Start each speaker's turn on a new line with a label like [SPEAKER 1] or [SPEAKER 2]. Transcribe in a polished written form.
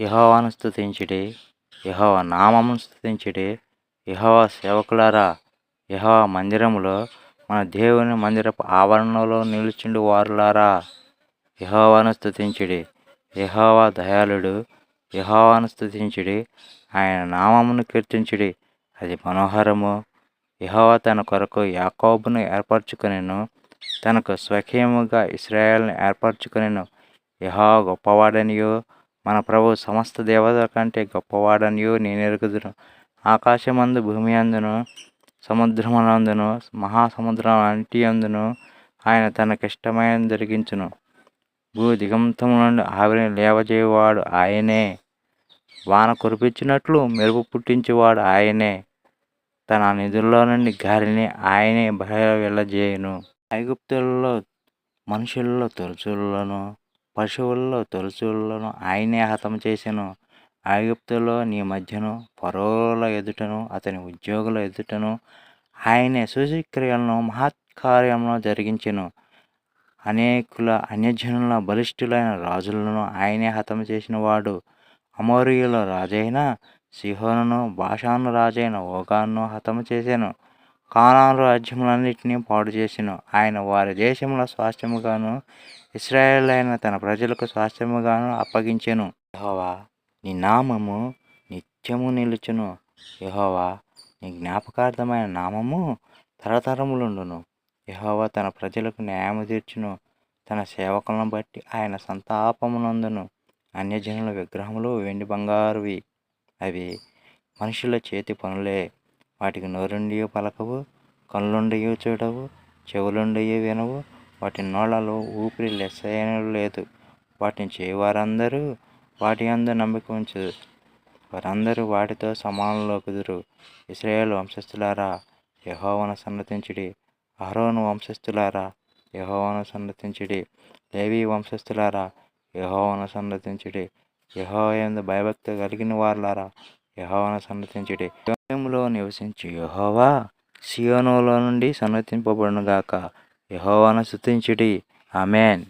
[SPEAKER 1] యెహోవాను స్తుతించుడి, యెహోవా నామమును స్తుతించుడి. యెహోవా సేవకులారా, యెహోవా మందిరములో మన దేవుని మందిరపు ఆవరణలో నిలుచుండు వారులారా, యెహోవాను స్తుతించుడి. యెహోవా దయాళుడు, యెహోవాను స్తుతించుడి. ఆయన నామమును కీర్తించుడి, అది మనోహరము. యెహోవా తన కొరకు యాకోబును ఏర్పరచుకొనెను, తనకు స్వకీయముగా ఇశ్రాయేలును ఏర్పరచుకొనెను. యెహోవా గొప్పవాడనియు, మన ప్రభువు సమస్త దేవతల కంటే గొప్పవాడనియు నేనెరుగుదును. ఆకాశమందు, భూమి అందును, సముద్రములందును, మహాసముద్రములన్నిటి యందును ఆయన తనకిష్టమైనది జరిగించును. భూ దిగంతముల నుండి ఆవిరిని లేవజేయువాడు ఆయనే. వాన కురిపించినట్లు మెరుపు పుట్టించువాడు ఆయనే. తన నిధుల్లో నుండి గాలిని ఆయనే బయలువెళ్ళజేయును. ఐగుప్తులలో మనుషులలో తొలిచూలులను, పశువులలో తొలిచూలులను ఆయనే హతము చేసెను. ఐగుప్తులో నీ మధ్యను, ఫరోల ఎదుటను, అతని ఉద్యోగుల ఎదుటను ఆయనే సూచక్రియలను, మహత్కార్యములను జరిగించెను. అనేకుల అన్యజనుల బలిష్ఠులైన రాజులను ఆయనే హతము చేసినవాడు. అమోరీయుల రాజైన సీహోనును, బాషాను రాజైన ఓగును హతము చేసెను. కానాను రాజ్యములన్నిటినీ పాడు చేసెను. ఆయన వారి దేశముల స్వాస్థ్యముగాను, ఇశ్రాయేలైన తన ప్రజలకు స్వాస్థ్యముగాను అప్పగించెను. యెహోవా, నీ నామము నిత్యము నిలుచును. యెహోవా, నీ జ్ఞాపకార్థమైన నామము తరతరములుండును. యెహోవా తన ప్రజలకు న్యాయము తీర్చును. తన సేవకులను బట్టి ఆయన సంతాపమునందును. అన్యజనుల విగ్రహములు వెండి బంగారువి, అవి మనుషుల చేతి పనులే. వాటికి నోరుండియు పలకవు, కళ్ళుండియు చూడవు, చెవులుండియు వినవు. వాటి నోళ్లలో ఊపిరి లెస్సలేదు. వాటిని చేయువారందరూ వాటి యందు నమ్మిక ఉంచుదురు. వారందరూ వాటితో సమానులగుదురు. ఇశ్రాయేలు వంశస్థులారా, యెహోవాను సన్నతించుడి. అహరోను వంశస్థులారా, యెహోవాను సన్నతించుడి. లేవి వంశస్థులారా, యెహోవాను సన్నతించుడి. యెహోవా యందు భయభక్తి కలిగిన వారులారా, యెహోవాను సన్నతించుడి. యెరూషలేములో నివసించు యెహోవా సీయోనులో నుండి సన్నతింపబడునుగాక. యెహోవాను స్తుతించుడి. ఆమేన్.